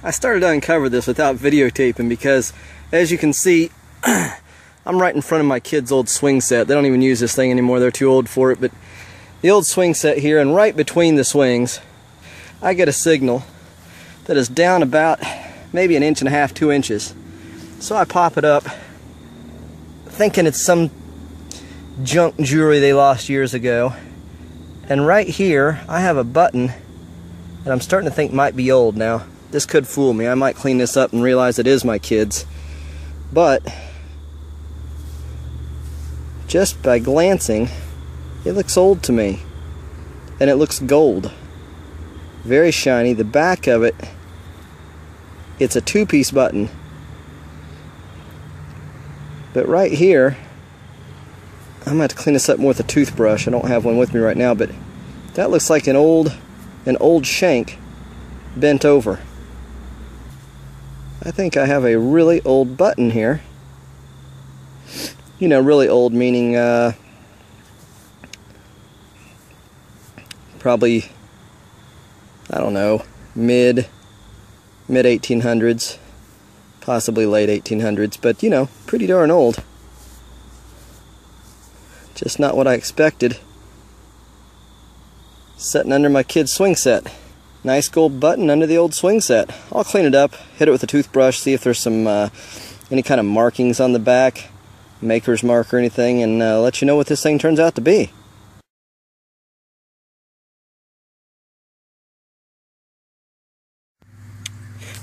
I started to uncover this without videotaping because, as you can see, I'm right in front of my kid's old swing set. They don't even use this thing anymore. They're too old for it. But the old swing set here, and right between the swings, I get a signal that is down about maybe 1.5 inches, 2 inches. So I pop it up, thinking it's some junk jewelry they lost years ago. And right here, I have a button that I'm starting to think might be old now. This could fool me. I might clean this up and realize it is my kid's. But just by glancing, it looks old to me. And it looks gold. Very shiny. The back of it, it's a 2-piece button. But right here, I'm going to have to clean this up more with a toothbrush. I don't have one with me right now, but that looks like an old shank bent over. I think I have a really old button here. You know, really old meaning probably, I don't know, mid 1800s, possibly late 1800s, but you know, pretty darn old. Just not what I expected. Sitting under my kid's swing set. Nice gold button under the old swing set. I'll clean it up, hit it with a toothbrush, see if there's some any kind of markings on the back, maker's mark or anything, and let you know what this thing turns out to be.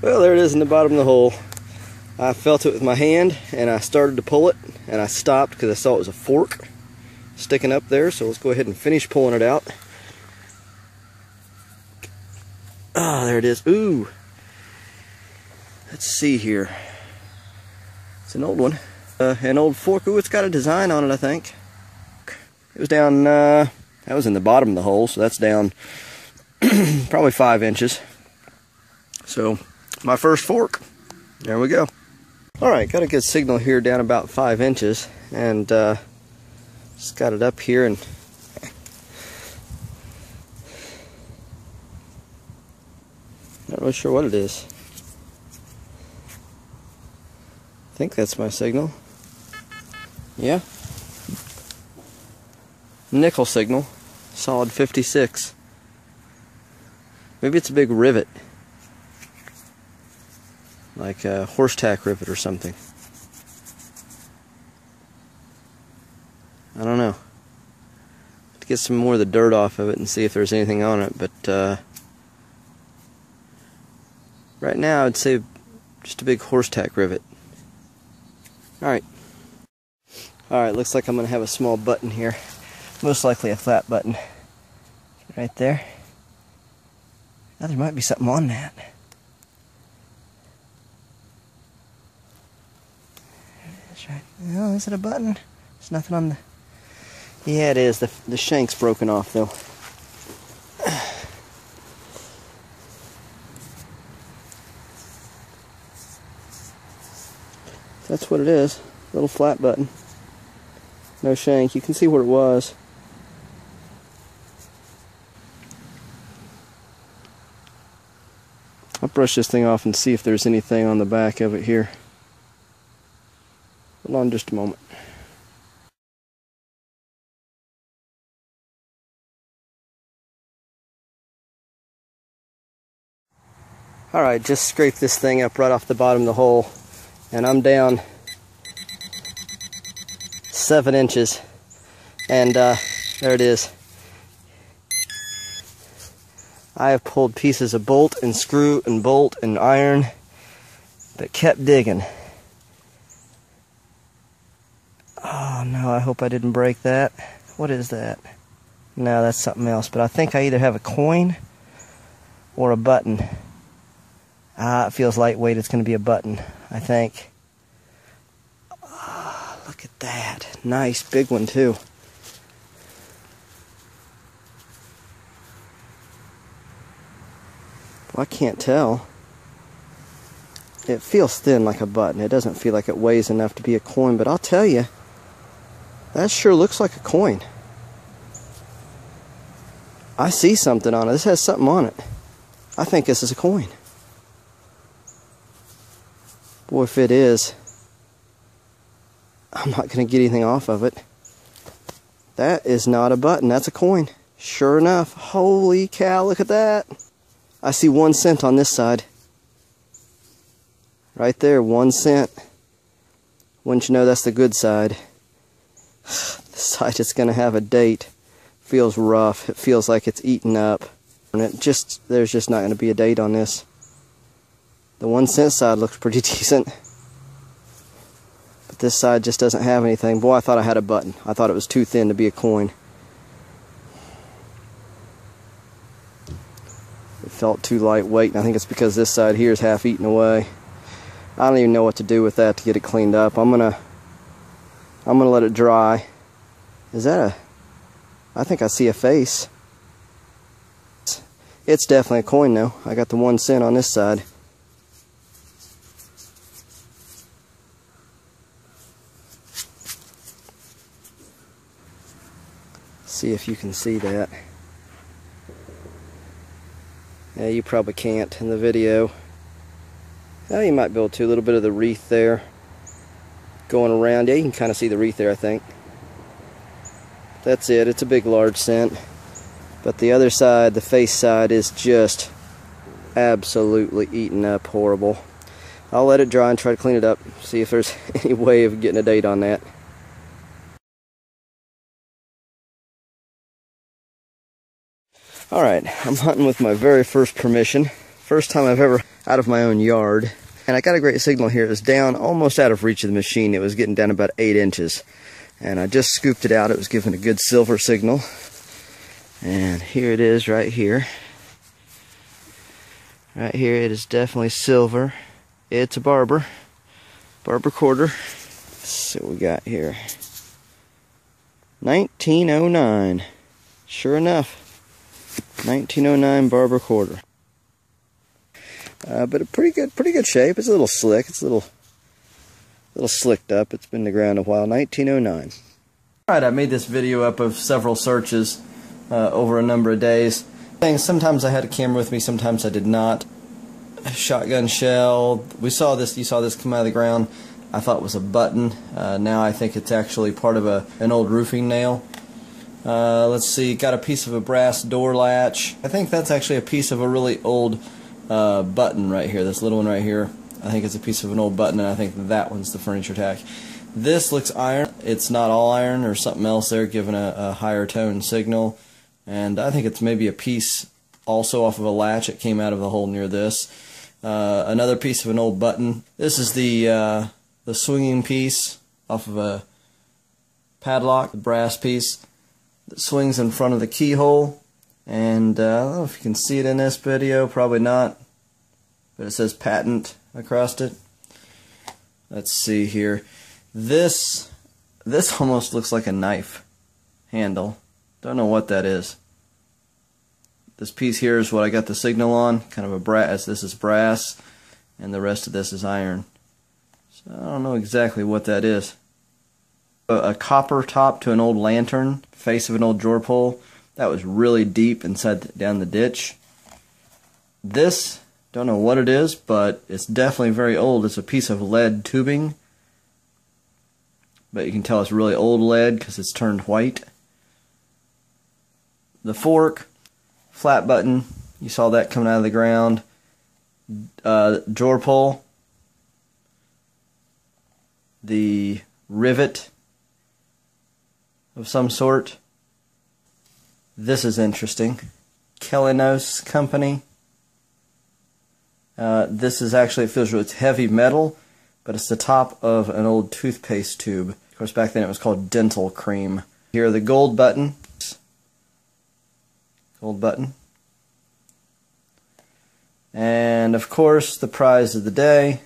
Well, there it is in the bottom of the hole. I felt it with my hand and I started to pull it, and I stopped because I saw it was a fork sticking up there. So let's go ahead and finish pulling it out. Ah, there it is. Ooh. Let's see here. It's an old one. An old fork. Ooh, it's got a design on it, I think. It was down, that was in the bottom of the hole, so that's down probably 5 inches. So, my first fork. There we go. Alright, got a good signal here down about 5 inches, and just got it up here, and not really sure what it is. I think that's my signal. Yeah. Nickel signal. Solid 56. Maybe it's a big rivet. Like a horse tack rivet or something. I don't know. To get some more of the dirt off of it and see if there's anything on it, but right now I'd say just a big horse tack rivet. Alright. Alright, looks like I'm going to have a small button here. Most likely a flat button. Right there. Now there might be something on that. Right. Oh, is it a button? There's nothing on the... Yeah, it is. The shank's broken off, though. That's what it is. Little flat button. No shank. You can see where it was. I'll brush this thing off and see if there's anything on the back of it here. Hold on just a moment. Alright, just scrape this thing up right off the bottom of the hole, and I'm down 7 inches, and there it is. I have pulled pieces of bolt and screw and bolt and iron, but kept digging. Oh no, I hope I didn't break that. What is that? No, that's something else, but I think I either have a coin or a button. Ah, it feels lightweight. It's going to be a button, I think. Oh, look at that. Nice, big one too. Well, I can't tell. It feels thin like a button. It doesn't feel like it weighs enough to be a coin, but I'll tell you, that sure looks like a coin. I see something on it. This has something on it. I think this is a coin. Boy, if it is, I'm not going to get anything off of it. That is not a button, that's a coin. Sure enough. Holy cow, look at that. I see 1 cent on this side. Right there, 1 cent. Wouldn't you know, that's the good side. This side is going to have a date. Feels rough. It feels like it's eaten up. And there's just not going to be a date on this. The 1 cent side looks pretty decent. But this side just doesn't have anything. Boy, I thought I had a button. I thought it was too thin to be a coin. It felt too lightweight, and I think it's because this side here is half eaten away. I don't even know what to do with that to get it cleaned up. I'm gonna let it dry. Is that I think I see a face. It's definitely a coin though. I got the 1 cent on this side. See if you can see that. Yeah, you probably can't in the video. Oh, you might be able to. A little bit of the wreath there going around. Yeah, you can kind of see the wreath there, I think. That's it. It's a big, large cent. But the other side, the face side, is just absolutely eaten up horrible. I'll let it dry and try to clean it up. See if there's any way of getting a date on that. Alright, I'm hunting with my very first permission. First time I've ever out of my own yard. And I got a great signal here. It was down almost out of reach of the machine. It was getting down about 8 inches. And I just scooped it out. It was giving a good silver signal. And here it is right here. Right here it is definitely silver. It's a barber. Barber quarter. Let's see what we got here. 1909. Sure enough. 1909 barber quarter. But a pretty good shape. It's a little slick. It's a little slicked up. It's been in the ground a while. 1909. Alright, I made this video up of several searches over a number of days. Sometimes I had a camera with me, sometimes I did not. Shotgun shell. You saw this come out of the ground. I thought it was a button. Now I think it's actually part of an old roofing nail. Let's see, got a piece of a brass door latch. I think that's actually a piece of a really old button right here, this little one right here. I think it's a piece of an old button, and I think that one's the furniture tack. This looks iron. It's not all iron, or something else there giving a higher tone signal. And I think it's maybe a piece also off of a latch. It came out of the hole near this. Another piece of an old button. This is the swinging piece off of a padlock, the brass piece that swings in front of the keyhole. And I don't know if you can see it in this video, probably not, but it says patent across it. Let's see here. This almost looks like a knife handle. Don't know what that is. This piece here is what I got the signal on, kind of a brass. This is brass, and the rest of this is iron. So I don't know exactly what that is. A copper top to an old lantern, face of an old drawer pull. That was really deep inside down the ditch. This, don't know what it is, but it's definitely very old. It's a piece of lead tubing, but you can tell it's really old lead because it's turned white. The fork, flat button, you saw that coming out of the ground. Drawer pull, the rivet of some sort. This is interesting. Kelinos Company. This is actually, it feels it's heavy metal, but it's the top of an old toothpaste tube. Of course, back then it was called dental cream. Here are the gold button. Gold button. And of course, the prize of the day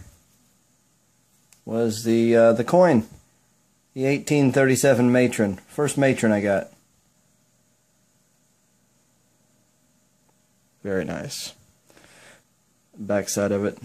was the coin. The 1837 matron. First matron I got. Very nice. Backside of it.